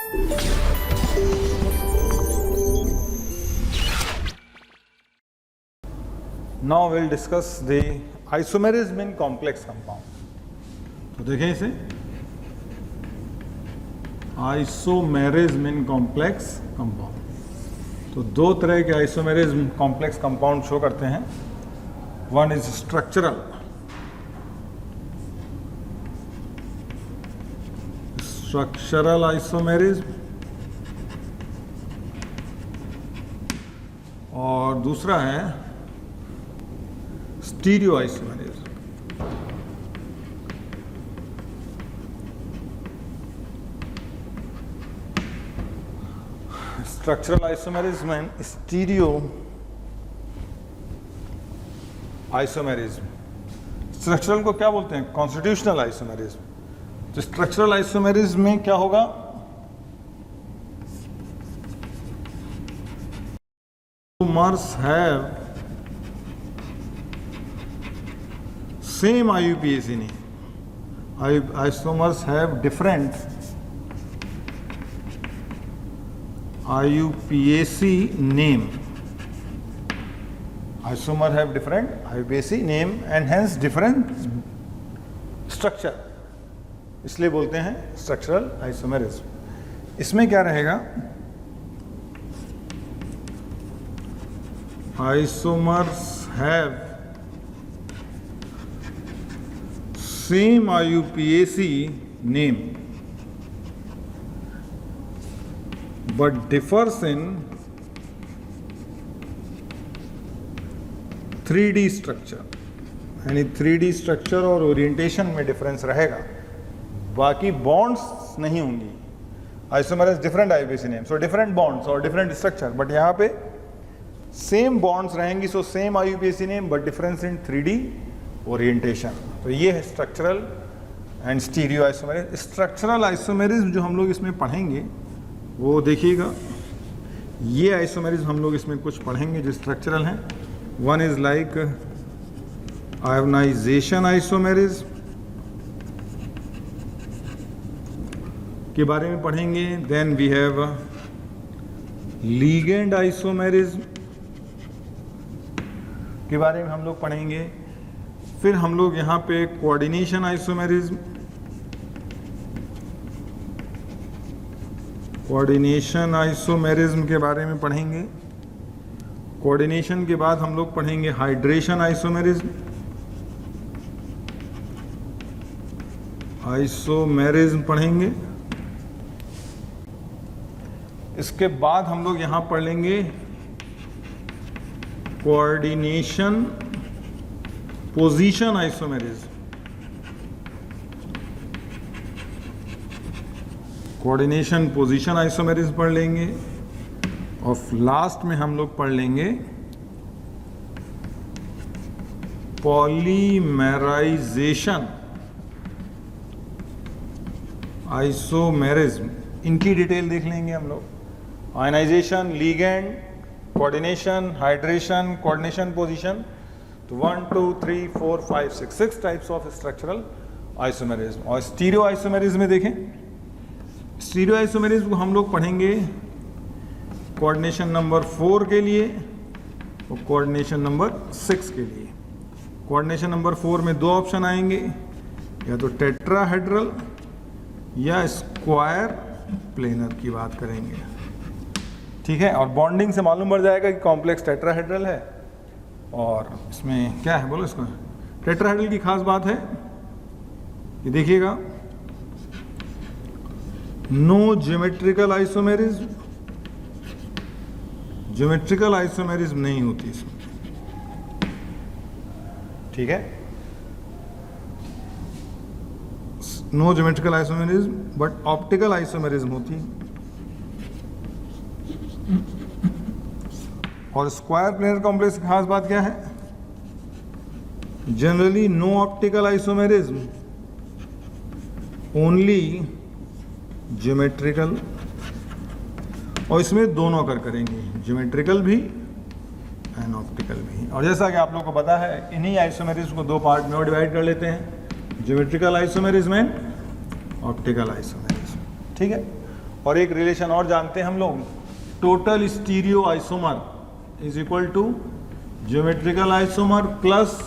Now we'll discuss the isomerism in complex compound. तो देखें इसे, आइसोमेरिज्म इन कॉम्प्लेक्स कंपाउंड। तो दो तरह के आइसोमेरिज्म कॉम्प्लेक्स कंपाउंड शो करते हैं। वन इज स्ट्रक्चरल आइसोमेरिज्म, और दूसरा है stereo isomerism. Structural isomerism and stereo isomerism. Structural को क्या बोलते हैं? Constitutional isomerism. तो स्ट्रक्चरल आइसोमेरिज्म में क्या होगा? Isomers have same IUPAC name. Isomers have different IUPAC name. Isomer have different IUPAC name and hence different structure. इसलिए बोलते हैं स्ट्रक्चरल आइसोमेरिज्म। इसमें क्या रहेगा? Isomers have same IUPAC name but differs in 3D structure, यानी 3D structure और orientation में difference रहेगा, बाकी बॉन्ड्स नहीं होंगी। Isomer has different IUPAC name, so different bonds और डिफरेंट स्ट्रक्चर, बट यहाँ पे सेम बॉन्ड्स रहेंगी, so same IUPAC name but difference in 3D orientation. तो ये है structural and stereo isomerism. Structural isomerism जो हम लोग इसमें पढ़ेंगे वो देखिएगा, ये आइसोमेरिज्म हम लोग इसमें कुछ पढ़ेंगे जो स्ट्रक्चरल हैं। One is like ionisation isomerism के बारे में पढ़ेंगे। Then we have ligand isomerism के बारे में हम लोग पढ़ेंगे। फिर हम लोग यहाँ पे कोऑर्डिनेशन आइसोमेरिज्म, कोऑर्डिनेशन आइसोमेरिज्म के बारे में पढ़ेंगे। कोऑर्डिनेशन के बाद हम लोग पढ़ेंगे हाइड्रेशन आइसोमेरिज्म, आइसोमेरिज्म पढ़ेंगे। इसके बाद हम लोग यहाँ पढ़ लेंगे coordination position isomerism, coordination position isomerism पढ़ लेंगे। और लास्ट में हम लोग पढ़ लेंगे पॉलीमेराइजेशन आइसोमेरिज्म। इनकी डिटेल देख लेंगे हम लोग। Ionisation, ligand, coordination, hydration, coordination position. तो 1 2 3 4 5 6 टाइप्स ऑफ स्ट्रक्चरल आइसोमेरिज्म। और स्टीरियो आइसोमेरिज्म में देखें, स्टीरियो आइसोमेरिज्म को हम लोग पढ़ेंगे कोऑर्डिनेशन नंबर 4 के लिए और कोऑर्डिनेशन नंबर 6 के लिए। कोऑर्डिनेशन नंबर 4 में दो ऑप्शन आएंगे, या तो टेट्राहेड्रल या स्क्वायर प्लेनर की बात करेंगे, ठीक है। और बॉन्डिंग से मालूम पड़ जाएगा कि कॉम्प्लेक्स टेट्राहेड्रल है। और इसमें क्या है बोलो, इसको टेट्राहेड्रल की खास बात है कि देखिएगा, no geometrical isomerism, geometrical isomerism नहीं होती इसमें, ठीक है। No geometrical isomerism but optical isomerism होती है। और स्क्वायर प्लेनर कॉम्प्लेक्स की खास बात क्या है? Generally no optical isomerism, only geometrical. और इसमें दोनों करेंगे, ज्योमेट्रिकल भी एंड ऑप्टिकल भी। और जैसा कि आप लोगों को पता है, इन्हीं आइसोमेरिज्म को दो पार्ट में और डिवाइड कर लेते हैं, geometrical isomerism and optical isomerism, ठीक है। और एक रिलेशन और जानते हैं हम लोग, total stereo isomer is equal to geometrical isomer plus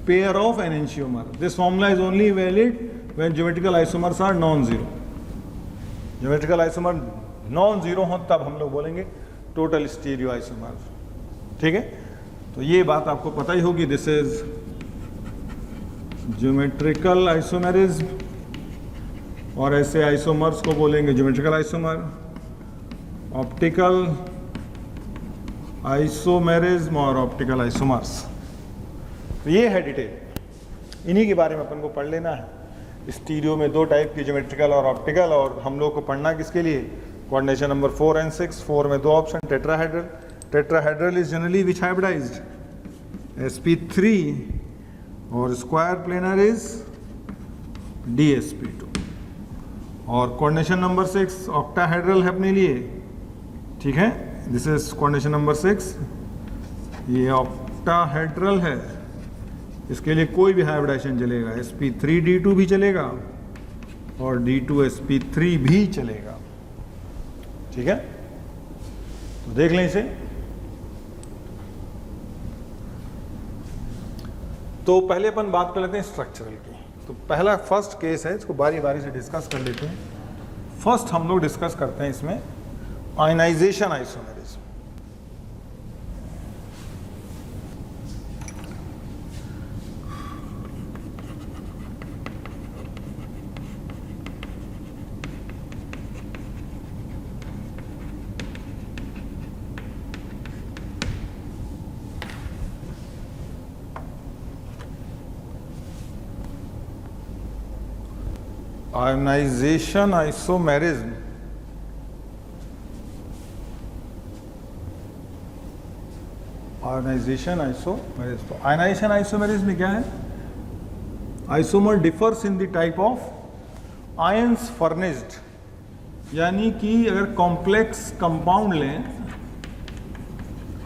pair of enantiomer. This formula is only valid when geometrical isomers are non zero. Geometrical isomer non zero हो तब हम लोग बोलेंगे टोटल स्टीरियो आइसोमर. ठीक है, तो ये बात आपको पता ही होगी. दिस इज ज्योमेट्रिकल आइसोमेरिज्म, और ऐसे आइसोमर्स को बोलेंगे ज्योमेट्रिकल आइसोमर. ऑप्टिकल आइसोमेरिज्म और ऑप्टिकल आइसोमर्स, तो ये है डिटेल. इन्हीं के बारे में अपन को पढ़ लेना है. स्टीरियो में दो टाइप की, ज्योमेट्रिकल और ऑप्टिकल, और हम लोग को पढ़ना किसके लिए, कोऑर्डिनेशन नंबर 4 and 6. 4 में दो option, tetrahedral. Tetrahedral is generally which hybridised, sp3, और स्क्वायर प्लेनर इज dsp2. और कोऑर्डिनेशन नंबर 6 ऑक्टाहेड्रल है अपने लिए. ठीक है, दिस इज कोऑर्डिनेशन नंबर 6, ये ऑक्टाहेड्रल है. इसके लिए कोई भी हाइब्रिडाइजेशन चलेगा, sp3d2 भी चलेगा और d2sp3 भी चलेगा. ठीक है, तो देख लें इसे. तो पहले अपन बात कर लेते हैं स्ट्रक्चरल की. तो पहला फर्स्ट केस है, इसको बारी बारी से डिस्कस कर लेते हैं. फर्स्ट हम लोग डिस्कस करते हैं इसमें ionisation isomerism. Ionisation isomerism ionisation isomerism. तो आयनाइजेशन आइसोमेरिज्म में क्या है, isomer differs in the type of ions furnished. यानी कि अगर कॉम्प्लेक्स कंपाउंड लें,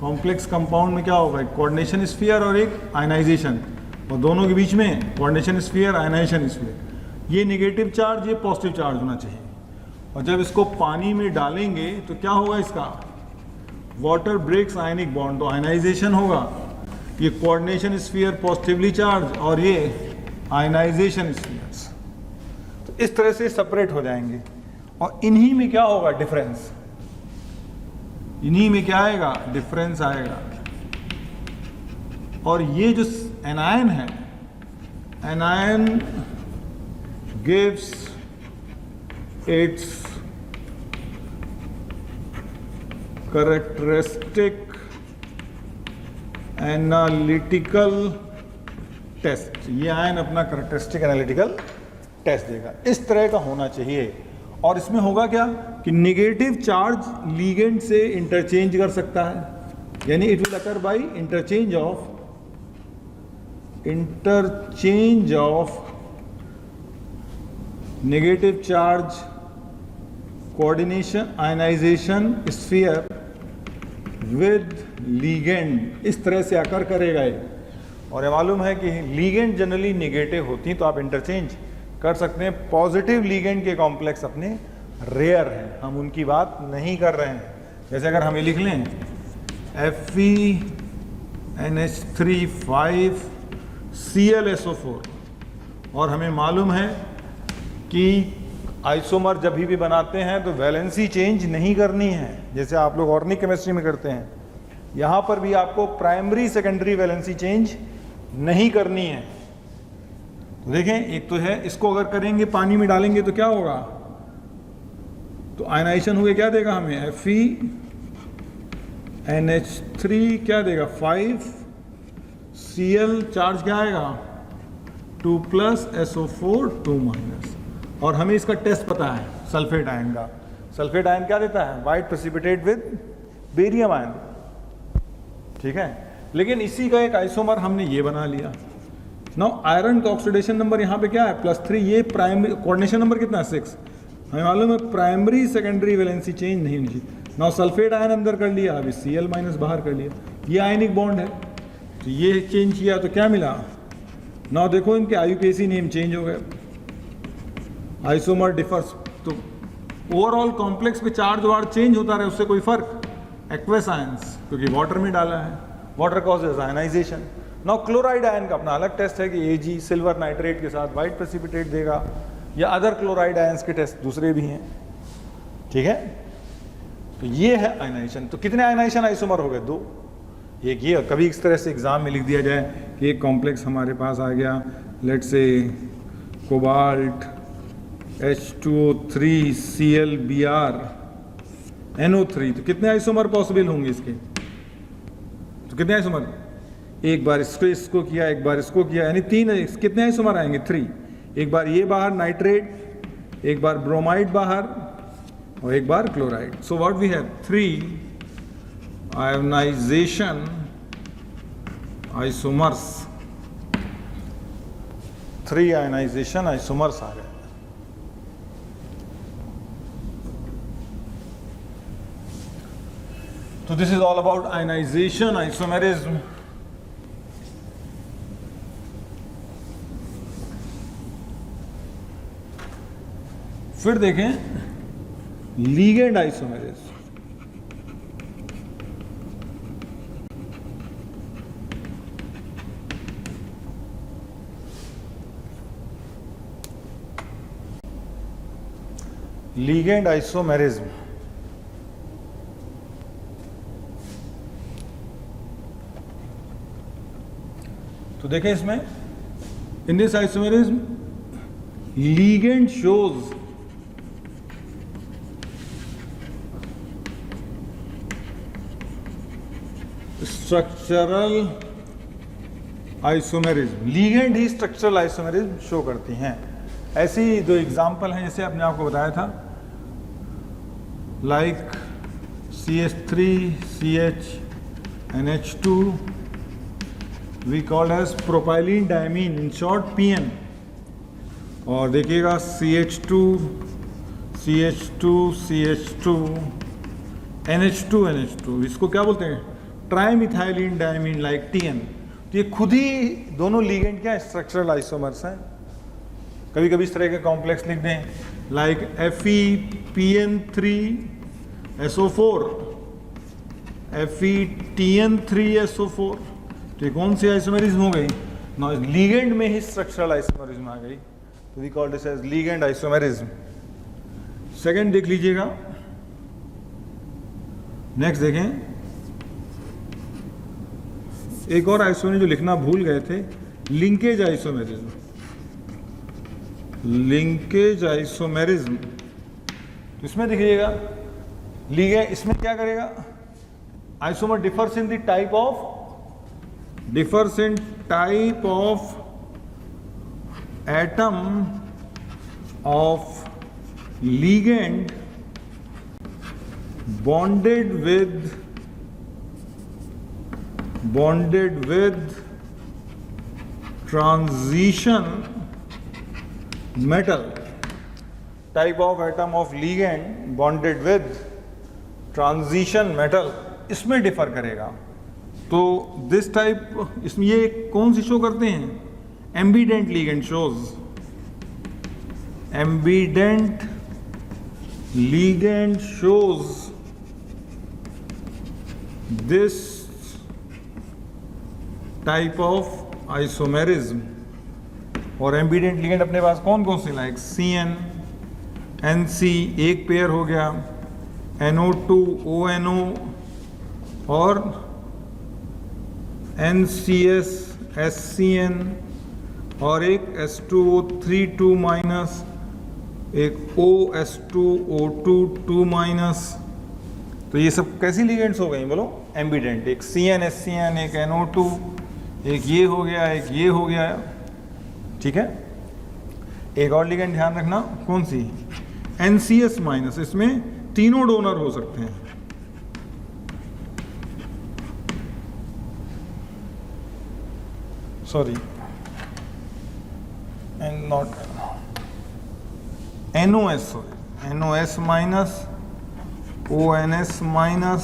कॉम्प्लेक्स कंपाउंड में क्या होगा, एक कोऑर्डिनेशन स्फीयर और एक आयनाइजेशन, और दोनों के बीच में कोऑर्डिनेशन स्फीयर आयनाइजेशन स्फीयर. ये नेगेटिव चार्ज, ये पॉजिटिव चार्ज होना चाहिए. और जब इसको पानी में डालेंगे तो क्या होगा, इसका वाटर ब्रेक्स आयनिक बॉन्ड, तो आयनाइजेशन होगा. ये कोऑर्डिनेशन स्फीयर पॉजिटिवली चार्ज और ये आयनाइजेशन स्फीयर्स, तो इस तरह से सेपरेट हो जाएंगे. और इन्हीं में क्या होगा, डिफरेंस. इन्हीं में क्या आएगा, डिफरेंस आएगा. और ये जो एनायन है, anion gives its characteristic analytical test. ये आयन अपना characteristic analytical test देगा. इस तरह का होना चाहिए. और इसमें होगा क्या कि नेगेटिव चार्ज लीगेंड से इंटरचेंज कर सकता है, यानी it will occur by interchange of negative charge coordination ionisation sphere with ligand. इस तरह से आकर करेगा ये. और ये मालूम है कि लीगेंड जनरली नेगेटिव होती हैं, तो आप इंटरचेंज कर सकते हैं. पॉजिटिव लीगेंड के कॉम्प्लेक्स अपने रेयर हैं, हम उनकी बात नहीं कर रहे हैं. जैसे अगर हम ये लिख लें FeNH3 5ClSO4, और हमें मालूम है कि आइसोमर जब भी बनाते हैं तो वैलेंसी चेंज नहीं करनी है, जैसे आप लोग ऑर्गेनिक केमिस्ट्री में करते हैं. यहाँ पर भी आपको प्राइमरी सेकेंडरी वैलेंसी चेंज नहीं करनी है. तो देखें, एक तो है, इसको अगर करेंगे पानी में डालेंगे तो क्या होगा, तो आयनाइजेशन हुए क्या देगा हमें, FeNH3 क्या देगा 5Cl, चार्ज क्या आएगा 2+SO4 2-. और हमें इसका टेस्ट पता है सल्फेट आयन का. सल्फेट आयन क्या देता है, white precipitate with barium ion. ठीक है, लेकिन इसी का एक आइसोमर हमने ये बना लिया. नाउ आयरन का ऑक्सीडेशन नंबर यहाँ पे क्या है +3, ये प्राइमरी कोऑर्डिनेशन नंबर कितना है 6. हमें मालूम है प्राइमरी सेकेंडरी वैलेंसी चेंज नहीं होनी चाहिए. नाउ सल्फेट आयन अंदर कर लिया, अभी Cl- बाहर कर लिया, ये आयनिक बॉन्ड है, तो ये चेंज किया तो क्या मिला. नाउ देखो इनके IUPAC नेम चेंज हो गए. आइसोमर डिफर्स, तो ओवरऑल कॉम्प्लेक्स पे चार्ज वार्ज चेंज होता रहे उससे कोई फर्क, एक्वस आयंस क्योंकि वाटर में डाला है, water causes ionisation. Now chloride ion का अपना अलग टेस्ट है कि Ag सिल्वर नाइट्रेट के साथ वाइट प्रेसिपिटेट देगा, या अदर क्लोराइड आयंस के टेस्ट दूसरे भी हैं, ठीक है। तो ये है आयनाइजेशन। तो कितने आयनाइजेशन आइसोमर हो गए? 2। एक ये, कभी इस तरह से एग्जाम में लिख दिया जाए कि एक कॉम्प्लेक्स हमारे पास आ गया, let's say cobalt H2O3 ClBr NO3, तो कितने आइसोमर पॉसिबल होंगे इसके? तो कितने आइसोमर? एक बार इसको किया, एक बार इसको किया, यानी 3। कितने आइसोमर आएंगे? 3। एक बार ये बाहर नाइट्रेट, एक बार ब्रोमाइड बाहर, और एक बार chloride. So what we have 3 ionisation isomers, 3 ionisation isomers आ गए। So this is all about ionization isomerism. फिर देखें लीगेंड आइसोमेरिज्म। लीगेंड आइसोमेरिज्म तो देखें इसमें, in this isomerism ligand shows structural isomerism. Ligand he structural isomerism show करती हैं। ऐसी 2 एग्जाम्पल हैं, जैसे आपने आपको बताया था, like CH3CH NH2 we called as propylene diamine, in short PN। और देखिएगा CH2 CH2 CH2 NH2 NH2, इसको क्या बोलते हैं? ट्राइमिथाइलिन डायमीन, लाइक TN। तो ये खुद ही दोनों लीगेंड क्या स्ट्रक्चरल आइसोमर्स हैं। कभी कभी इस तरह के कॉम्प्लेक्स लिख दें, लाइक FePN3SO4 FeTN3SO4। तो ये कौन सी आइसोमेरिज्म हो गई? ना, लीगेंड में ही स्ट्रक्चरल आइसोमेरिज्म आ गई, तो we call this as ligand isomerism. Second देख लीजिएगा, नेक्स्ट देखें, एक और आइसोमेरिज्म जो लिखना भूल गए थे, लिंकेज आइसोमेरिज्म। लिंकेज आइसोमेरिज्म, इसमें देखिएगा लीगेंड, इसमें क्या करेगा? Isomer differs in the type of atom of ligand bonded with transition metal। type of atom of ligand bonded with transition metal, इसमें डिफर करेगा। तो दिस टाइप, इसमें ये कौन सी शो करते हैं? Ambient ligand shows. Ambient ligand shows this type of isomerism. और ambient ligand अपने पास कौन कौन से? लाइक CN NC एक पेयर हो गया, NO2 ONO और NCS SCN, और एक H2O3 2 माइनस, एक OS2O2 2 माइनस। तो ये सब कैसी लीगेंड्स हो गई बोलो? एम्बिडेंट। एक CN SCN, एक NO2, एक ये हो गया, एक ये हो गया, ठीक है। एक और लीगेंड ध्यान रखना, कौन सी? NCS minus. इसमें तीनों डोनर हो सकते हैं। Sorry, and not NOS, sorry NOS minus, ONS minus,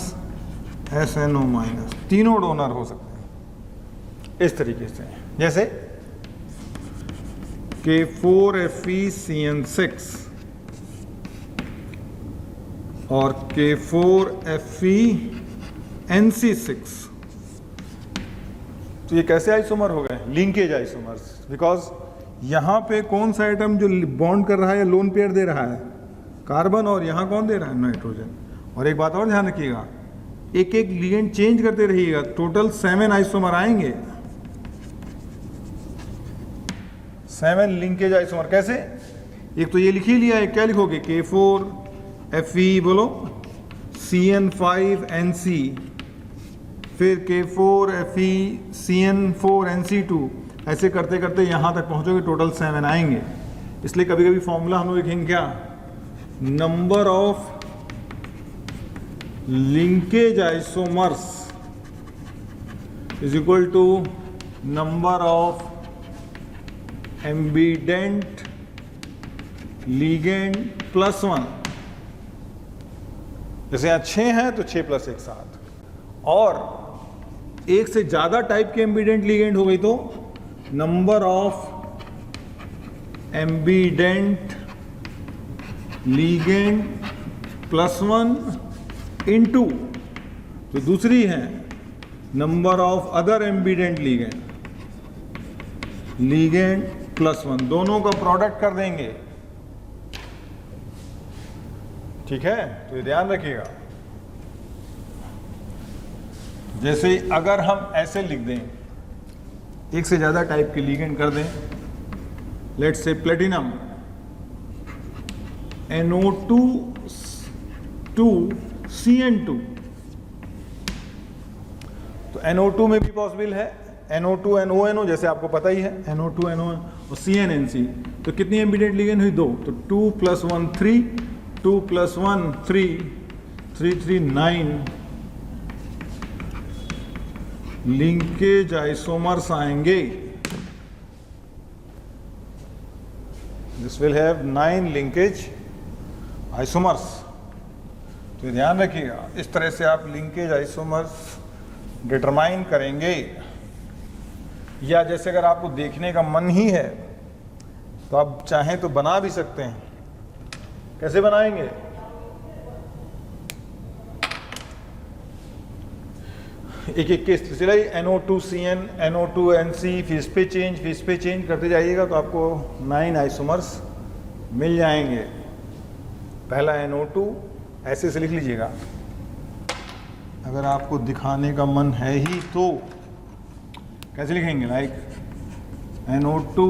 SNO minus, तीनों डोनर हो सकते हैं इस तरीके से। जैसे K4FeCN6 और K4FeNC6। तो ये कैसे आइसोमर हो गए? Linkage isomers. बिकॉज यहाँ पे कौन सा एटम जो बॉन्ड कर रहा है या लोन पेयर दे रहा है? कार्बन। और यहाँ कौन दे रहा है? नाइट्रोजन। और एक बात और ध्यान रखिएगा, एक एक लिगेंड चेंज करते रहिएगा, टोटल 7 आइसोमर आएंगे। 7 लिंकेज आइसोमर। कैसे? एक तो ये लिख ही लिया है, क्या लिखोगे? K4Fe बोलो CN5NC, फिर K4FeCN4NC2, ऐसे करते करते यहाँ तक पहुँचोगे, टोटल 7 आएंगे। इसलिए कभी कभी फॉर्मूला हम लोग लिखेंगे क्या? Number of linkage isomers is equal to number of ambident ligand plus 1। जैसे यहाँ 6 हैं तो 6 + 1 7, और एक से ज्यादा टाइप के एम्बिडेंट लीगेंड हो गई तो number of ambident ligand plus 1 into, तो दूसरी है number of other ambient ligand plus 1, दोनों का प्रोडक्ट कर देंगे। ठीक है, तो ये ध्यान रखिएगा। जैसे अगर हम ऐसे लिख दें, एक से ज्यादा टाइप के लीगेंड कर दें, let's say platinum NO2 CN2, तो NO2 में भी पॉसिबल है NO2 NONO, जैसे आपको पता ही है NO2 NO और CNNC। तो कितनी एम्बिडेंट लीगेंड हुई? 2। तो 2 + 1 3, 2 + 1 3, 3 3 9 लिंकेज आइसोमर्स आएंगे। This will have 9 linkage isomers. तो ध्यान रखिएगा, इस तरह से आप लिंकेज आइसोमर्स डिटरमाइन करेंगे। या जैसे अगर आपको देखने का मन ही है तो आप चाहें तो बना भी सकते हैं। कैसे बनाएंगे? एक एक केस सिलाई NO2 CN, NO2 NC, फिर इस पे चेंज करते जाइएगा तो आपको 9 आइसोमर्स मिल जाएंगे। पहला NO2 ऐसे से लिख लीजिएगा, अगर आपको दिखाने का मन है ही तो। कैसे लिखेंगे? लाइक NO2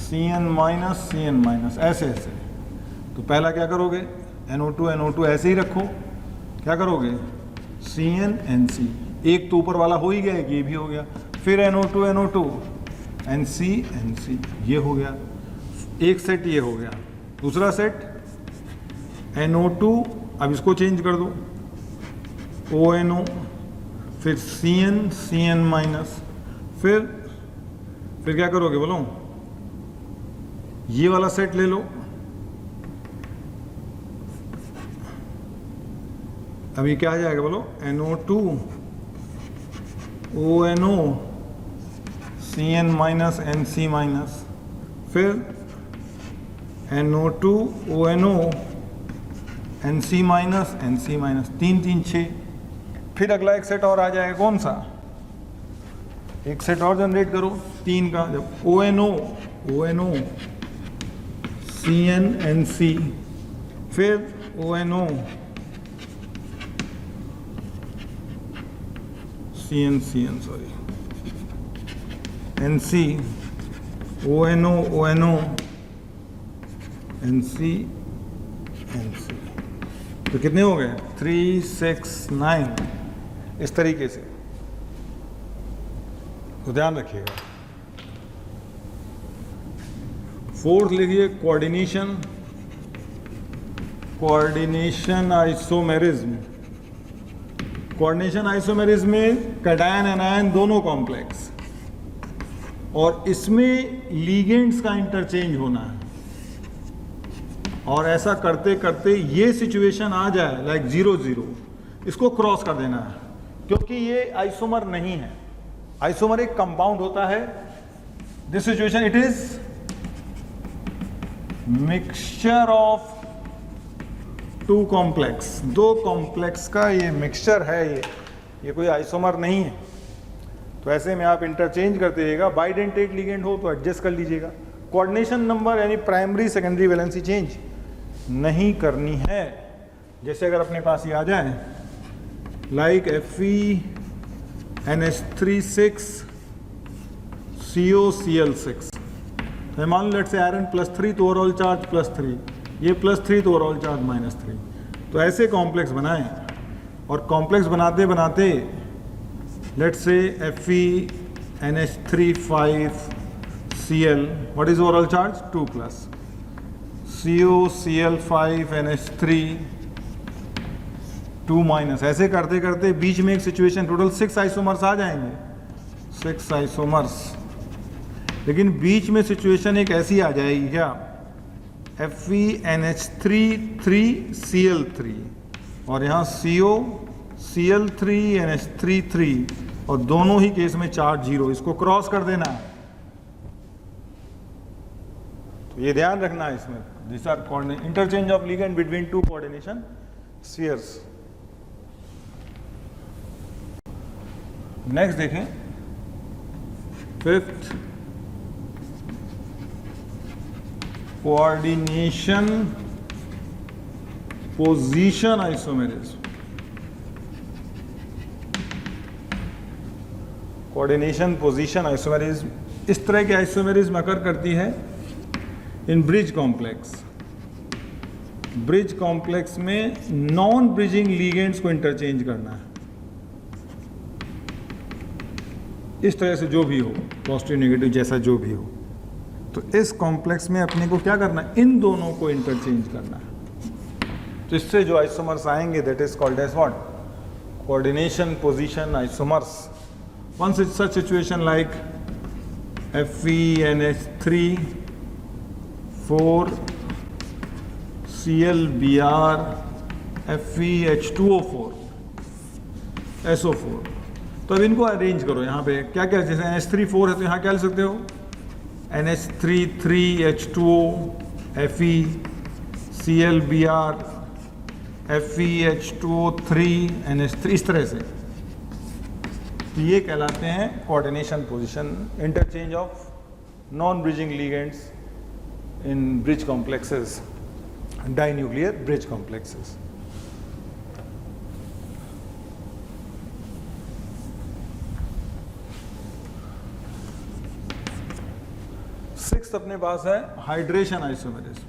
CN-, ऐसे। तो पहला क्या करोगे? NO2 ऐसे ही रखो। क्या करोगे? CN-NC, एक तो ऊपर वाला हो ही गया, एक ये भी हो गया। फिर NO2 NC, ये हो गया। एक सेट ये हो गया। दूसरा सेट NO2, अब इसको चेंज कर दो, ONO, फिर CN-, फिर क्या करोगे बोलो? ये वाला सेट ले लो। अभी क्या आ जाएगा बोलो? NO2 ONO CN-, NC-, फिर NO2 ONO NC-, 3 3 6। फिर अगला एक सेट और आ जाएगा। कौन सा? एक सेट और जनरेट करो 3 का। जब ONO CN-NC, फिर ONO CN, sorry, NC, ONO NC। तो कितने हो गए? 3 6 9, इस तरीके से। तो ध्यान रखिएगा। 4th लिखिए कोऑर्डिनेशन आइसोमेरिज्म। कोऑर्डिनेशन आइसोमेरिज्म में कैटायन एनायन दोनों कॉम्प्लेक्स, और इसमें लीगेंड्स का इंटरचेंज होना है। और ऐसा करते करते ये सिचुएशन आ जाए लाइक 0 इसको क्रॉस कर देना है, क्योंकि ये आइसोमर नहीं है। आइसोमर एक कंपाउंड होता है। This situation it is mixture of two complex, दो कॉम्प्लेक्स का ये मिक्सचर है, ये कोई आइसोमर नहीं है। तो ऐसे में आप इंटरचेंज करते रहिएगा। बाइडेंटेट लिगेंड हो तो एडजस्ट कर लीजिएगा। कोऑर्डिनेशन नंबर यानी प्राइमरी सेकेंडरी वैलेंसी चेंज नहीं करनी है। जैसे अगर अपने पास ये आ जाए लाइक FeNH36 COCl6, तो मान लो लेट से आयरन +3 तो ओवरऑल चार्ज +3, ये +3 तो ओवरऑल चार्ज -3। तो ऐसे कॉम्प्लेक्स बनाएं और कॉम्प्लेक्स बनाते बनाते लेट से FeNH35Cl, what is overall charge 2+, COCl5NH3 2-, ऐसे करते करते बीच में एक सिचुएशन टोटल 6 आइसोमर्स आ जाएंगे, 6 आइसोमर्स। लेकिन बीच में सिचुएशन एक ऐसी आ जाएगी क्या, FeNH33Cl3 और यहाँ COCl3NH33 और दोनों ही केस में चार्ज 0, इसको क्रॉस कर देना है। तो ये ध्यान रखना है इसमें, this are interchange of ligand between two coordination spheres. Next देखें, fifth coordination position isomerism. Coordination position isomerism, इस तरह के आइसोमेरिज्म अकर करती है in bridge complex. Bridge complex में नॉन ब्रिजिंग लिगेंड्स को इंटरचेंज करना है, इस तरह से जो भी हो, पॉजिटिव नेगेटिव जैसा जो भी हो। तो इस कॉम्प्लेक्स में अपने को क्या करना है, इन दोनों को इंटरचेंज करना है। तो इससे जो आइसोमर्स आएंगे that is called as what, coordination position isomers. One such situation like FeNH3 4 ClBr FeH2O4 SO4। तो अब इनको अरेंज करो, यहाँ पे क्या क्या, जैसे NH3 4 है तो यहाँ क्या लिख सकते हो, NH3 3H2O Fe ClBr FeH2O3 NH3, इस तरह से। तो ये कहलाते हैं coordination position, interchange of non bridging ligands in bridge complexes, dinuclear bridge complexes. Sixth अपने पास है हाइड्रेशन आइसोमेरिज्म।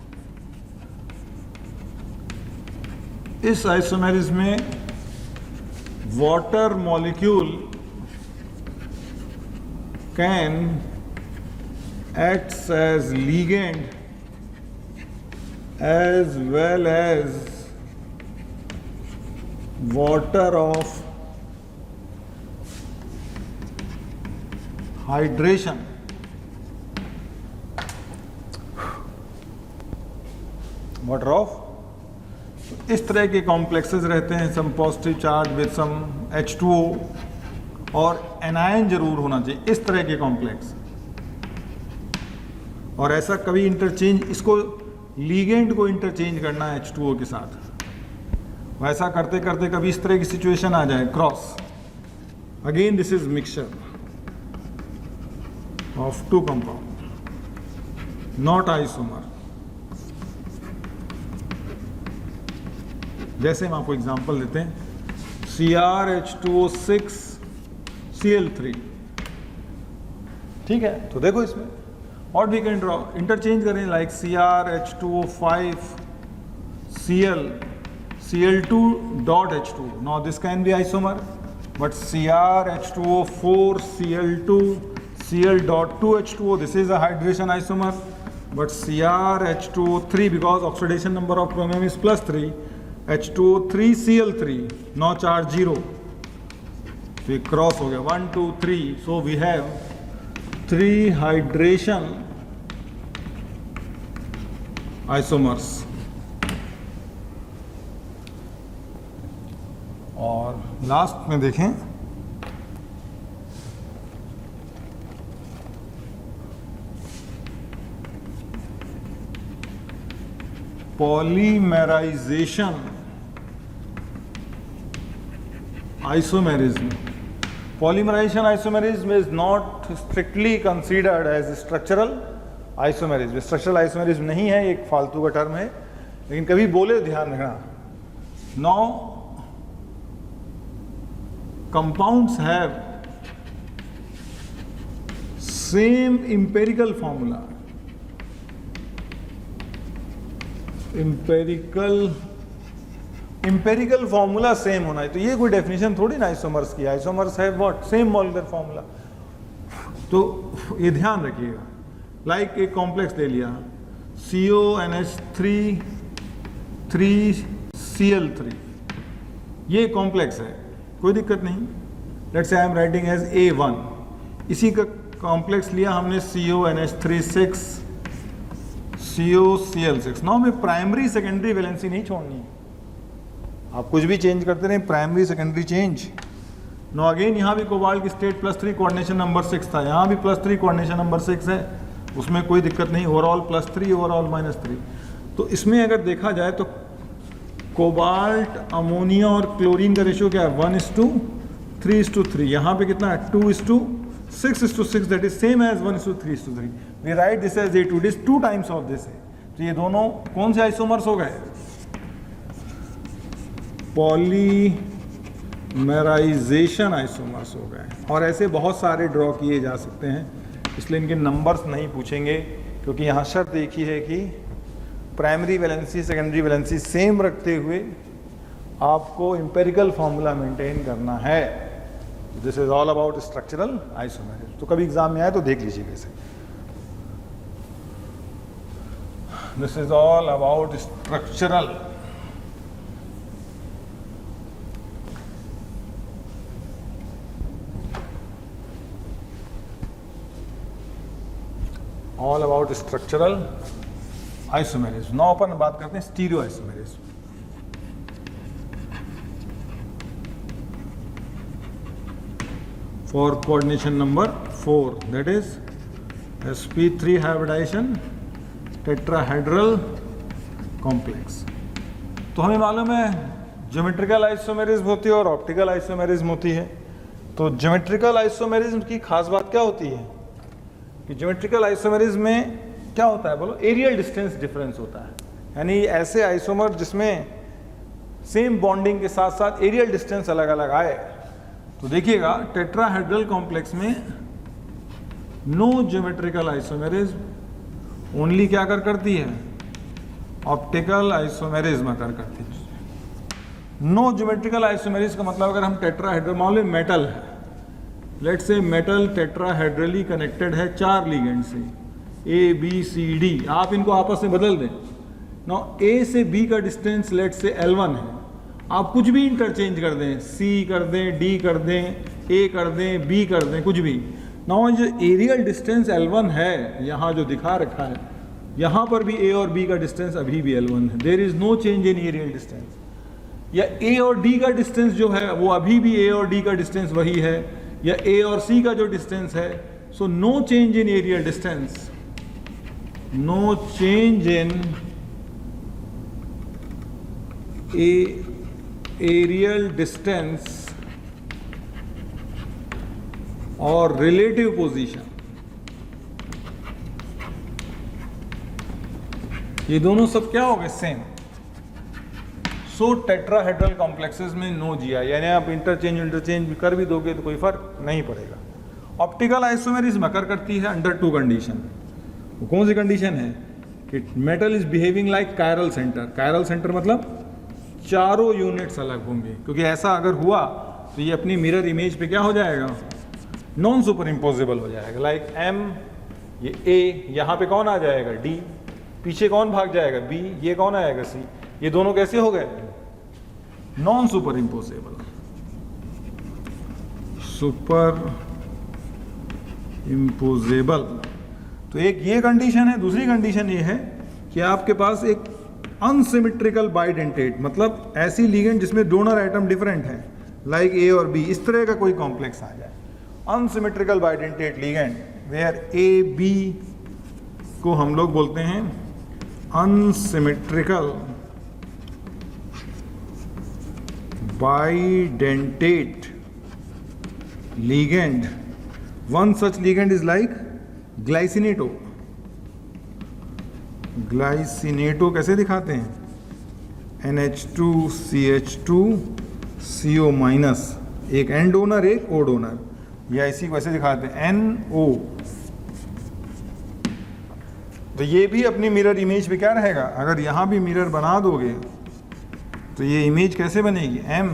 इस आइसोमेरिज्म में water molecule can acts as ligand as well as water of hydration. Water of, इस तरह के complexes रहते हैं, some positive charge with some H2O और एनायन जरूर होना चाहिए, इस तरह के कॉम्प्लेक्स। और ऐसा कभी इंटरचेंज, इसको लीगेंड को इंटरचेंज करना है H2O के साथ, वैसा करते करते कभी इस तरह की सिचुएशन आ जाए cross. Again this is mixture of two compound, not isomer. जैसे हम आपको एग्जांपल देते हैं, CrH2O6 Cl3, ठीक है। तो देखो इसमें और वी कैन ड्रॉ, इंटरचेंज करें like CrH2O5 Cl Cl2 dot H2O. Now this can be isomer, but CrH2O4 Cl2 Cl dot 2 H2O, this is a hydration isomer. But CrH2O3, because oxidation number of chromium is +3, H2O3 Cl3, now charge 0. तो ये cross हो गया 1 2 3, so we have 3 hydration isomers. और last में देखें, polymerization isomerism. Polymerization isomerism is not strictly considered as structural isomerism. Structural isomerism नहीं है, एक फालतू का टर्म है, लेकिन कभी बोले ध्यान रखना. Now compounds have same empirical formula. Empirical formula same होना है. तो ये कोई डेफिनेशन थोड़ी ना आइसोमर्स की. आइसोमर्स है व्हाट, सेम मॉलिक्यूलर फॉर्मूला. तो ये ध्यान रखिएगा. लाइक एक कॉम्प्लेक्स ले लिया, CONH3 3Cl3, ये कॉम्प्लेक्स है, कोई दिक्कत नहीं. Let's say I am writing as A1. इसी का कॉम्प्लेक्स लिया हमने CONH3 6 COCl6. नाउ में प्राइमरी सेकेंडरी वैलेंसी नहीं छोड़नी है. आप कुछ भी चेंज करते रहे, primary secondary change. No again यहाँ भी कोबाल्ट की स्टेट +3 कोऑर्डिनेशन नंबर 6 था, यहाँ भी +3 कोऑर्डिनेशन नंबर 6 है, उसमें कोई दिक्कत नहीं. Overall +3 overall -3. तो इसमें अगर देखा जाए तो कोबाल्ट, अमोनिया और क्लोरीन का रेशियो क्या है, 1:3:3. यहाँ पे कितना है, 2:6:6. That is same as 1:3:3. We write this as A2. This 2 times of this है. तो ये दोनों कौन से आइसोमर्स हो गए, पॉलीमेराइजेशन आइसोमर्स हो गए. और ऐसे बहुत सारे ड्रॉ किए जा सकते हैं, इसलिए इनके नंबर्स नहीं पूछेंगे, क्योंकि यहाँ शर्त एक ही है कि primary valency secondary valency same रखते हुए आपको एम्पेरिकल फॉर्मूला मेंटेन करना है. This is all about structural isomerism. तो कभी एग्जाम में आए तो देख लीजिएगा इसे. This is all about structural. All about structural isomerism. Now अपन बात करते हैं stereo isomerism. For coordination number 4, that is sp3 hybridisation tetrahedral complex. तो हमें मालूम है ज्योमेट्रिकल आइसोमेरिज्म होती है और ऑप्टिकल आइसोमेरिज्म होती है. तो ज्योमेट्रिकल आइसोमेरिज्म की खास बात क्या होती है कि ज्योमेट्रिकल आइसोमेरिज्म में क्या होता है, बोलो, एरियल डिस्टेंस डिफरेंस होता है. यानी ऐसे आइसोमर जिसमें सेम बॉन्डिंग के साथ साथ एरियल डिस्टेंस अलग अलग आए. तो देखिएगा टेट्राहेड्रल कॉम्प्लेक्स में नो ज्योमेट्रिकल आइसोमेरिज्म, ओनली क्या करती है, ऑप्टिकल आइसोमेरिज्म करती है. नो ज्योमेट्रिकल आइसोमेरिज्म का मतलब, अगर हम टेट्राहेड्रल मान लो मेटल है, let's say metal tetrahedrally connected है 4 लिगेंड से, ABCD. आप इनको आपस में बदल दें. नाउ A से B का डिस्टेंस लेट्स से L1 है. आप कुछ भी इंटरचेंज कर दें, C कर दें, D कर दें, A कर दें, B कर दें, कुछ भी. नाउ जो एरियल डिस्टेंस L1 है, यहाँ जो दिखा रखा है, यहाँ पर भी A और B का डिस्टेंस अभी भी L1 है. There is no change in aerial distance. या A और D का डिस्टेंस जो है वो अभी भी A और D का डिस्टेंस वही है, या A और C का जो डिस्टेंस है. So no change in aerial distance, no change in aerial distance और रिलेटिव पोजीशन, ये दोनों सब क्या हो गए, सेम. सो टेट्राहेड्रल कॉम्प्लेक्सेस में नो GI, यानी आप इंटरचेंज कर भी दोगे तो कोई फर्क नहीं पड़ेगा. ऑप्टिकल आइसोमेरिज्म अकर करती है अंडर 2 कंडीशन. वो कौन सी कंडीशन है कि metal is behaving like chiral centre. Chiral centre मतलब चारों यूनिट्स अलग होंगे, क्योंकि ऐसा अगर हुआ तो ये अपनी मिरर इमेज पे क्या हो जाएगा, नॉन सुपर इम्पोजेबल हो जाएगा. लाइक M, ये A, यहाँ पे कौन आ जाएगा, D, पीछे कौन भाग जाएगा, B, ये कौन आएगा, C. ये दोनों कैसे हो गए, non super imposable. Super imposable. तो एक ये कंडीशन है. दूसरी कंडीशन ये है कि आपके पास एक अनसिमेट्रिकल बाइडेंटेट, मतलब ऐसी लिगेंड जिसमें डोनर आइटम डिफरेंट है, लाइक A और B, इस तरह का कोई कॉम्प्लेक्स आ जाए. Unsymmetrical bidentate ligand where A B को हम लोग बोलते हैं unsymmetrical bidentate ligand. One such ligand is like glycinato. Glycinato कैसे दिखाते हैं? NH2CH2CO माइनस, एक N डोनर एक O डोनर, या इसी को ऐसे दिखाते हैं NO. तो ये भी अपनी मिरर इमेज पे क्या रहेगा? अगर यहाँ भी मिरर बना दोगे तो ये इमेज कैसे बनेगी? M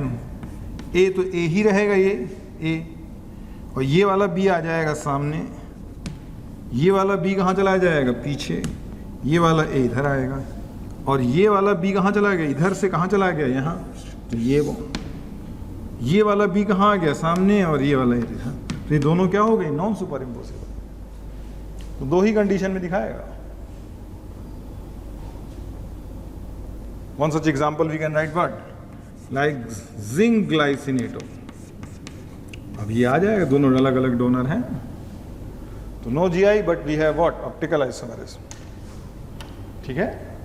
A तो A ही रहेगा, ये A, और ये वाला B आ जाएगा सामने, ये वाला B कहाँ चला जाएगा? पीछे, ये वाला A इधर आएगा, और ये वाला B कहाँ चला गया? इधर से कहाँ चला गया? यहाँ. तो ये वाला B कहाँ आ गया? सामने, और ये वाला इधर. तो ये दोनों क्या हो गए? Non super impossible. तो दो ही कंडीशन में दिखाएगा. One such example we can write what? Like zinc glycinato. अब ये आ जाएगा, दोनों अलग अलग डोनर हैं. तो no GI but we have what? Optical isomerism. ठीक है.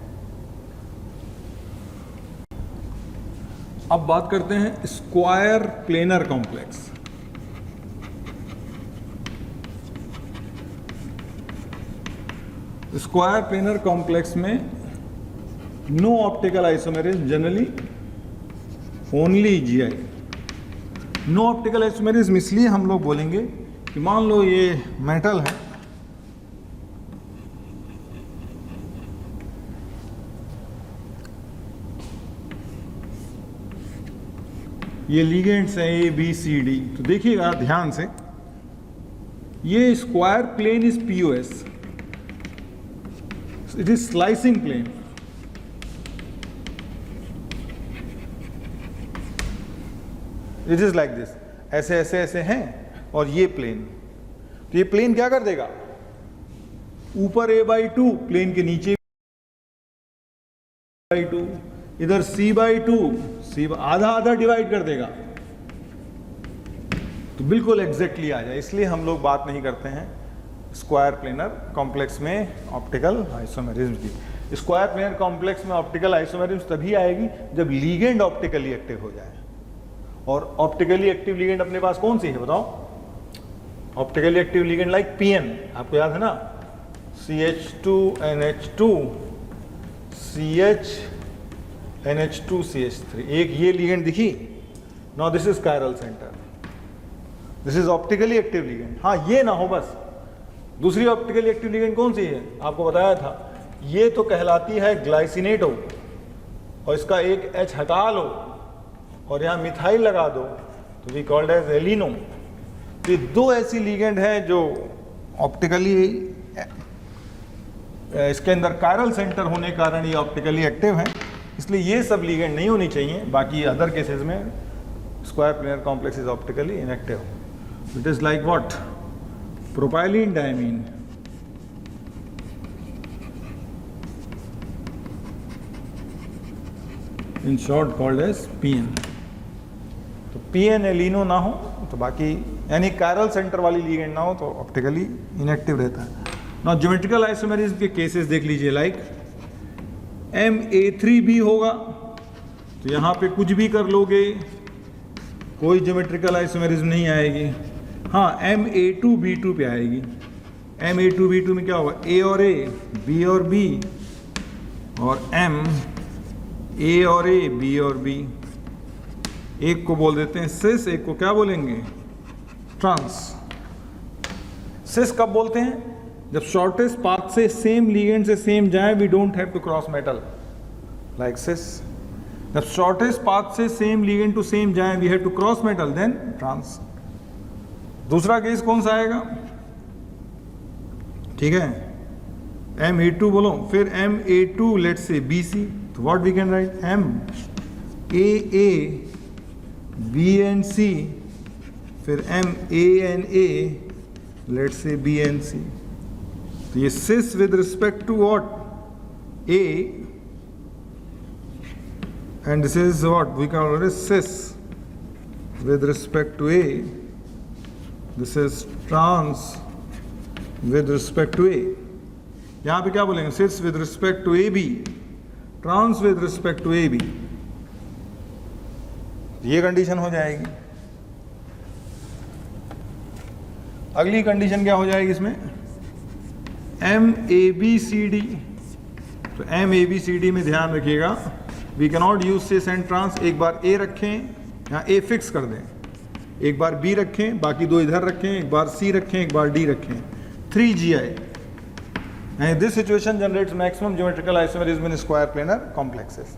अब बात करते हैं square planar complex. Square planar complex में no optical isomerism, generally only GI. No optical isomerism इसलिए हम लोग बोलेंगे कि मान लो ये मेटल है, ये लिगेंड्स हैं A B C D. तो देखिएगा ध्यान से, ये square plane is POS, it is slicing plane. It is like this, ऐसे ऐसे ऐसे हैं, और ये प्लेन. तो ये प्लेन क्या कर देगा? ऊपर A/2, प्लेन के नीचे A/2, इधर C/2, आधा आधा डिवाइड कर देगा. तो बिल्कुल एग्जैक्टली आ जाए. इसलिए हम लोग बात नहीं करते हैं स्क्वायर प्लेनर कॉम्प्लेक्स में ऑप्टिकल आइसोमेरिज्म की. स्क्वायर प्लेनर कॉम्प्लेक्स में ऑप्टिकल आइसोमेरिज्म तभी आएगी जब लीगेंड ऑप्टिकली एक्टिव हो जाए. और ऑप्टिकली एक्टिव लीगेंड अपने पास कौन सी है बताओ? Optically active ligand like PN, आपको याद है ना? CH2NH2 CH NH2CH3. एक ये लीगेंड दिखी. Now this is chiral centre, this is optically active ligand. हाँ, ये ना हो बस. दूसरी ऑप्टिकली एक्टिव लीगेंड कौन सी है? आपको बताया था, ये तो कहलाती है ग्लाइसिनेटो, और इसका एक H हटा लो और यहाँ मिथाइल लगा दो तो वी कॉल्ड एज एलिनो. तो ये दो ऐसी लीगेंड हैं जो ऑप्टिकली, इसके अंदर कायरल सेंटर होने के कारण ये ऑप्टिकली एक्टिव हैं. इसलिए ये सब लीगेंड नहीं होनी चाहिए. बाकी अदर केसेस में square planar complex is optically inactive. It is like what? Propylene diamine. In short called as PN. तो PN एलिनो ना हो तो बाकी, यानी कायरल सेंटर वाली लीगेंड ना हो तो ऑप्टिकली इनएक्टिव रहता है. नाउ ज्योमेट्रिकल आइसोमेरिज्म के केसेस देख लीजिए. लाइक MA3B होगा तो यहाँ पे कुछ भी कर लोगे, कोई ज्योमेट्रिकल आइसोमेरिज्म नहीं आएगी. हाँ, MA2B2 पे आएगी. MA2B2 में क्या होगा? A और A, B और B, और M A और A, B और B. एक को बोल देते हैं सिस, एक को क्या बोलेंगे? ट्रांस. सिस कब बोलते हैं? जब शॉर्टेस्ट पाथ से सेम लीगेंड से सेम जाए, we don't have to cross metal, like cis. जब शॉर्टेस्ट पाथ से सेम लीगेंड टू सेम जाए, we have to cross metal, then trans. दूसरा केस कौन सा आएगा? ठीक है, MA2 बोलो, फिर MA2 लेट्स से BC. तो what we can write? MAA BNC, फिर MANA लेट्स से BNC. तो ये cis with respect to what? A, and this is what we call it as cis with respect to A. This is trans with respect to A. यहां पे क्या बोलेंगे, cis with respect to A B, trans with respect to A B, ये condition हो जाएगी। अगली condition क्या हो जाएगी इसमें, M A B C D. तो M A B C D में ध्यान रखिएगा, we can not use cis and trans. एक बार ए रखें, यहाँ ए फिक्स कर दें, एक बार बी रखें, बाकी दो इधर रखें, एक बार सी रखें, एक बार डी रखें। 3GI and this situation generates maximum geometrical isomerism in square planar complexes.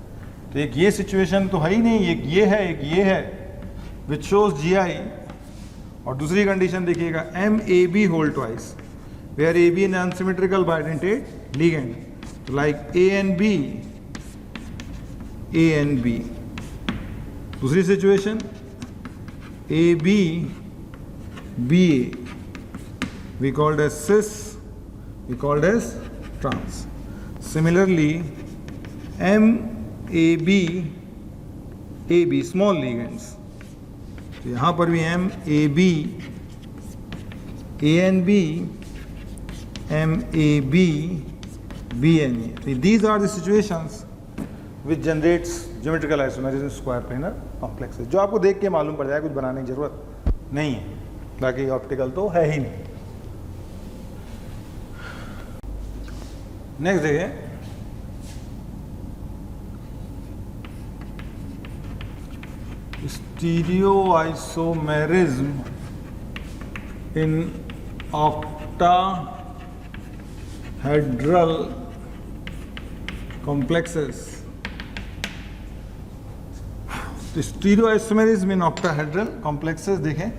तो एक ये सिचुएशन तो है ही नहीं, एक ये है, एक ये है, विच शोज GI। और दूसरी कंडीशन देखिएगा, M A B whole twice, where A B an unsymmetrical bidentate ligand, like A and B, A and B. दूसरी situation, A B B A, we called as cis, we called as trans. Similarly, M A B A B small ligands. तो यहाँ पर भी M A B A N B M A B B N A. So these are the situations which generates geometrical isomerism square planar complexes. जो आपको देख के मालूम पड़ जाए, कुछ बनाने की जरूरत नहीं है, बाकी ऑप्टिकल तो है ही नहीं। नेक्स्ट देखिए, stereo isomerism in octahedral complexes. तो stereo isomerism in octahedral complexes देखें,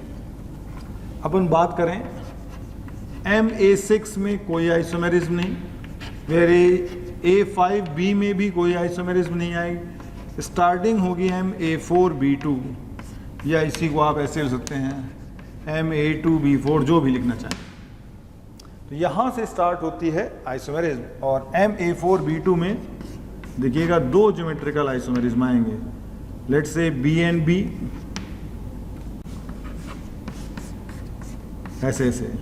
अपन बात करें MA6 में कोई आइसोमेरिज्म नहीं, मेरे A5B में भी कोई आइसोमेरिज्म नहीं आएगी। स्टार्टिंग होगी MA4B2, या इसी को आप ऐसे लिख सकते हैं MA2B4, जो भी लिखना चाहें। तो यहाँ से स्टार्ट होती है आइसोमेरिज्म, और MA4B2 में देखिएगा दो ज्योमेट्रिकल आइसोमेरिज्म आएंगे, let's say B and B, ऐसे ऐसे।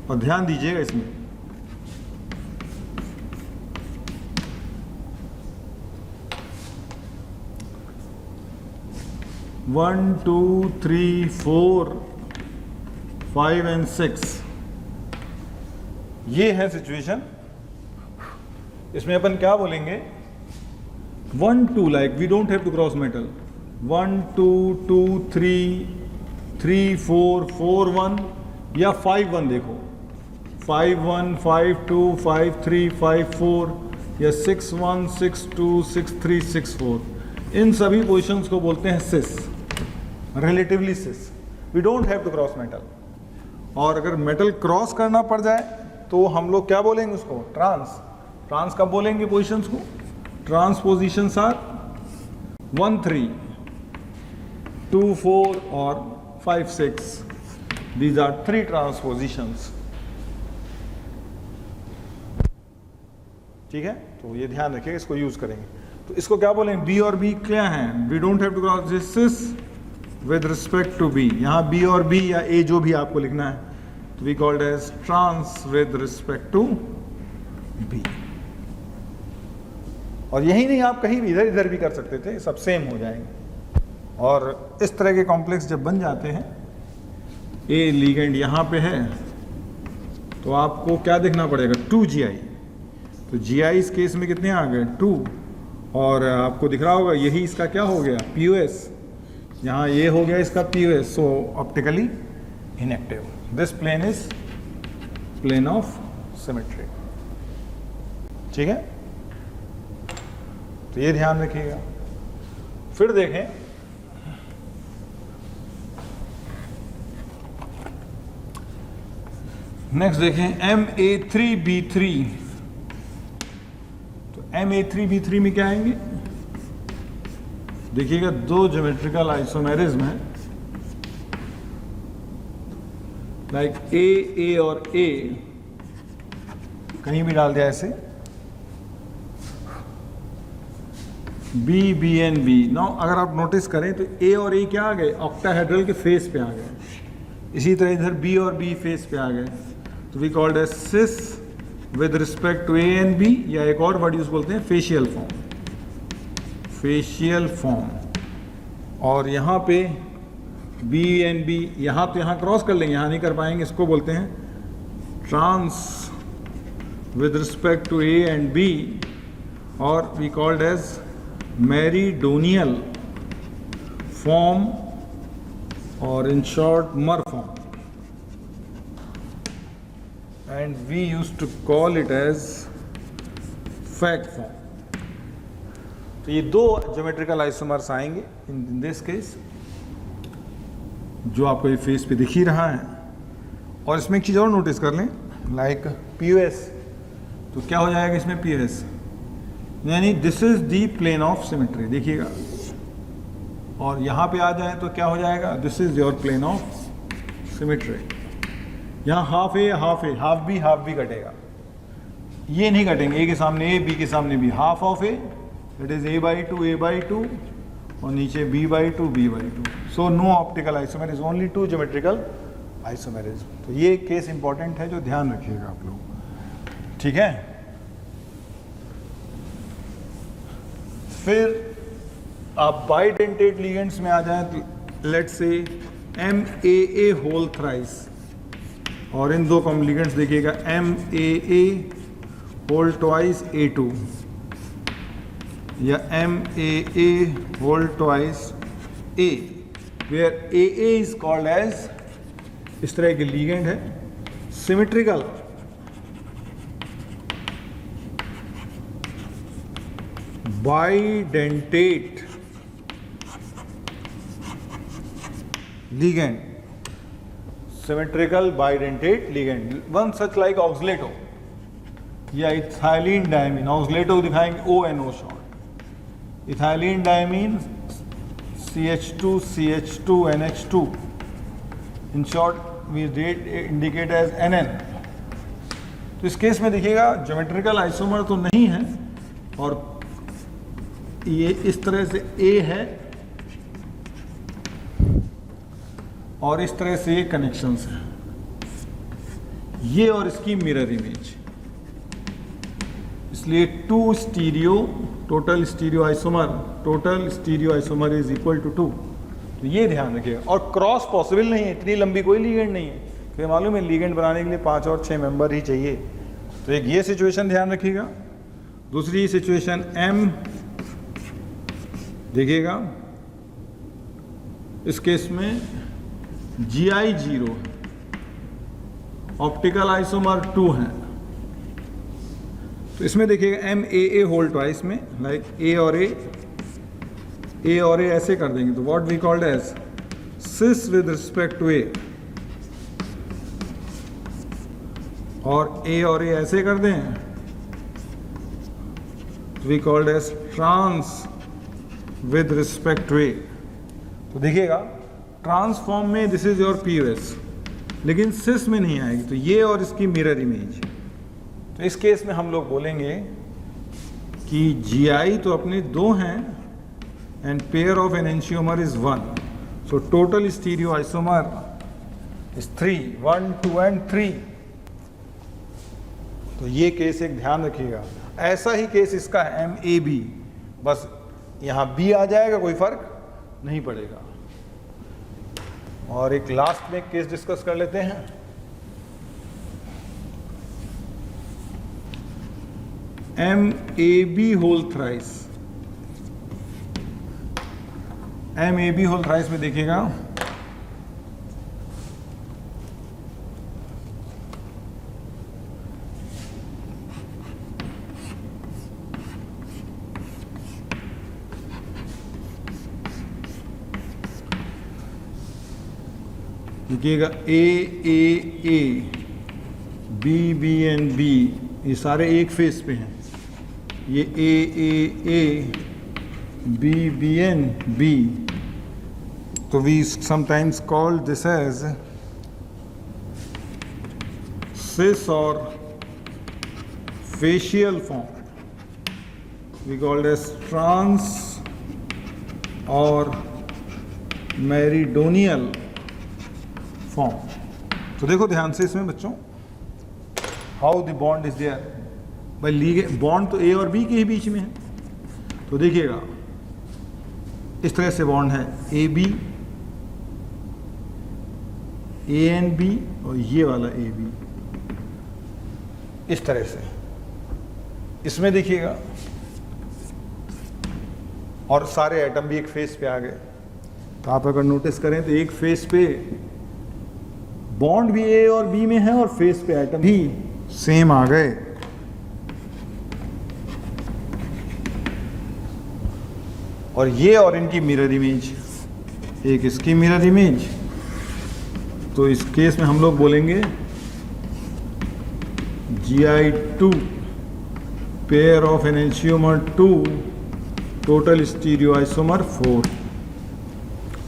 और ध्यान दीजिएगा इसमें, one two three four 5 and 6, ये है सिचुएशन। इसमें अपन क्या बोलेंगे, 1 2, like we don't have to cross metal, 1 2 2 3 3 4 4 1 या 5 1, देखो 5 1 5 2 5 3 5 4 या 6 1 6 2 6 3 6 4, इन सभी पोजिशंस को बोलते हैं cis, relatively cis. We don't have to cross metal. और अगर मेटल क्रॉस करना पड़ जाए तो हम लोग क्या बोलेंगे उसको, ट्रांस। ट्रांस कब बोलेंगे पोजिशंस को, ट्रांस पोजिशंस आर 1 3 2 4 और 5 6, दीज आर 3 ट्रांस पोजिशंस। ठीक है, तो ये ध्यान रखिएगा, इसको यूज करेंगे। तो इसको क्या बोलेंगे, बी और बी क्या है, we don't have to cross this cis with respect to B. यहाँ बी और बी या ए जो भी आपको लिखना है, तो we called as trans with respect to B. और यही नहीं, आप कहीं भी इधर इधर भी कर सकते थे, सब सेम हो जाएंगे। और इस तरह के कॉम्प्लेक्स जब बन जाते हैं, ए लीगेंड यहाँ पे है, तो आपको क्या देखना पड़ेगा, 2GI। तो GI इस केस में कितने आ गए, 2। और आपको दिख रहा होगा यही इसका क्या हो गया, POS। यहाँ ये हो गया इसका POS, so optically inactive. This plane is plane of symmetry. ठीक है, तो ये ध्यान रखिएगा। फिर देखें, नेक्स्ट देखें MA3B3। तो MA3B3 में क्या आएंगे, देखिएगा दो ज्योमेट्रिकल आइसोमेरिज्म है, लाइक A और A, कहीं भी डाल दिया ऐसे, B एंड B। नाउ अगर आप नोटिस करें तो A और A क्या आ गए, ऑक्टाहेड्रल के फेस पे आ गए। इसी तरह इधर B और B फेस पे आ गए, तो we called as cis with respect to A and B, या एक और वर्ड यूज बोलते हैं फेशियल फॉर्म, फेशियल फॉर्म। और यहाँ पे बी एंड बी, यहाँ तो यहाँ क्रॉस कर लेंगे, यहाँ नहीं कर पाएंगे, इसको बोलते हैं trans with respect to A and B, और we called as meridional form, और in short mer form, and we used to call it as fag form. तो ये दो ज्योमेट्रिकल आइसोमर्स आएंगे इन दिस केस, जो आपको ये फेस पे दिख ही रहा है। और इसमें एक चीज़ और नोटिस कर लें, लाइक POS, तो क्या हो जाएगा इसमें POS, यानी this is the plane of symmetry, देखिएगा। और यहाँ पे आ जाए तो क्या हो जाएगा, this is your plane of symmetry. यहाँ हाफ ए हाफ बी कटेगा, ये नहीं कटेंगे, ए के सामने ए, बी के सामने B, half of A that is a/2 और नीचे b/2 so no optical isomer, is only two geometrical isomerism. तो ये केस इंपॉर्टेंट है जो ध्यान रखिएगा आप लोग, ठीक है। फिर आप बाइडेंटेट लिगेंड्स में आ जाएं तो let's say MAA whole thrice, और इन दो कॉमन लिगेंड्स देखिएगा MAA होल ट्वाइस A2 या MAA whole twice A, where AA is called as, इस तरह के लिगेंड है symmetrical bidentate ligand, symmetrical bidentate ligand, one such like oxalato या इथाइलिन डायमीन, ऑक्सलेटो दिखाएंगे ONO short, ethylene diamine CH2 NH2, in short we indicate as NN। तो इस case में देखिएगा ज्योमेट्रिकल आइसोमर तो नहीं है, और ये इस तरह से A है और इस तरह से ये कनेक्शंस हैं, ये और इसकी मिरर इमेज, इसलिए total stereo isomer is equal to 2। तो ये ध्यान रखिएगा। और क्रॉस पॉसिबल नहीं है, इतनी लंबी कोई लीगेंड नहीं है, तो मालूम है लीगेंड बनाने के लिए 5 और 6 मेंबर ही चाहिए। तो एक ये सिचुएशन ध्यान रखिएगा। दूसरी सिचुएशन M देखिएगा, इस केस में GI 0 है, ऑप्टिकल आइसोमर 2 है। तो इसमें देखिएगा MAA होल ट्वाइस में, लाइक A और A ऐसे कर देंगे, तो what we called as cis with respect to A, और A और A ऐसे कर दें तो we called as trans with respect to A। तो देखिएगा ट्रांसफॉर्म में दिस इज योर POS, लेकिन सिस में नहीं आएगी, तो ये और इसकी मिरर इमेज। तो इस केस में हम लोग बोलेंगे कि GI तो अपने 2 हैं and pair of enantiomer is 1, so total stereo isomer is 3, 1, 2 and 3। तो ये केस एक ध्यान रखिएगा। ऐसा ही केस इसका है MAB, बस यहाँ B आ जाएगा, कोई फर्क नहीं पड़ेगा। और एक लास्ट में केस डिस्कस कर लेते हैं। MAB whole thrice, MAB whole thrice में देखिएगा देखिएगा A B एंड B, ये सारे एक फेस पे हैं। ये A B एंड B, तो we sometimes call this as cis और facial form, we called as trans और मेरीडोनियल फॉर्म। तो देखो ध्यान से इसमें बच्चों, how the bond is there, भाई लीगेंड बॉन्ड तो ए और बी के ही बीच में है। तो देखिएगा इस तरह से बॉन्ड है A B, A and B, और ये वाला ए बी, इस तरह से। इसमें देखिएगा और सारे एटम भी एक फेस पे आ गए। तो आप अगर नोटिस करें तो एक फेस पे बॉन्ड भी ए और बी में है और फेस पे एटम भी सेम आ गए। और ये और इनकी मिरर इमेज, एक इसकी मिरर इमेज, तो इस केस में हम लोग बोलेंगे Gi2 pair of enantiomer 2 total stereoisomer 4।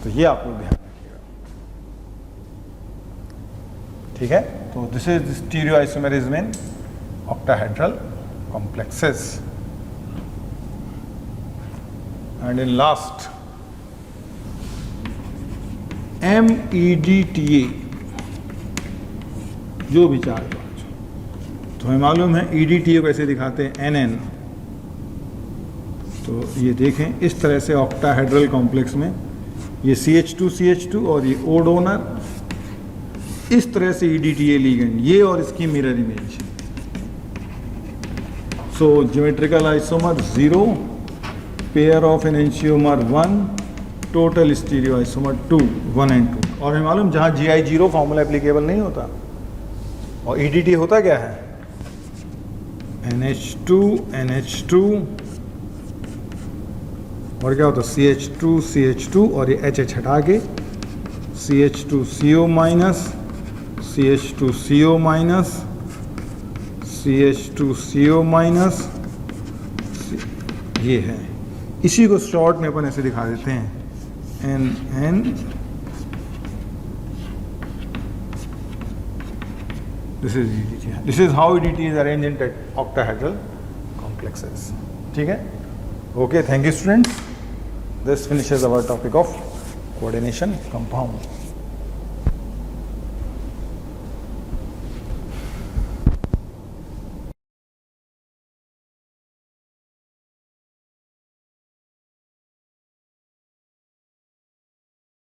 तो ये आप लोग ध्यान रखिएगा, ठीक है। तो this is stereoisomerism in octahedral complexes. And in last MEDTA, जो भी चार पांच, तो हमें मालूम है EDTA को ऐसे दिखाते हैं NN। तो ये देखें इस तरह से ऑक्टाहेड्रल कॉम्प्लेक्स में ये CH2 और ये O डोनर, इस तरह से EDTA लीगेंड, ये और इसकी mirror image. So geometrical isomer 0, pair of enantiomer 1, total stereo isomer 2, 1 and 2। और हमें मालूम जहाँ Gi0 फॉर्मूला एप्लीकेबल नहीं होता, और EDTA होता क्या है, NH2 और क्या होता है CH2 और ये HH हटा के CH2CO minus, CH2CO minus, CH2CO minus, ये है। इसी को शॉर्ट में अपन ऐसे दिखा देते हैं NN। This is EDTA. This is how EDTA is arranged in octahedral complexes. ठीक है? Okay, thank you students. This finishes our topic of coordination compound.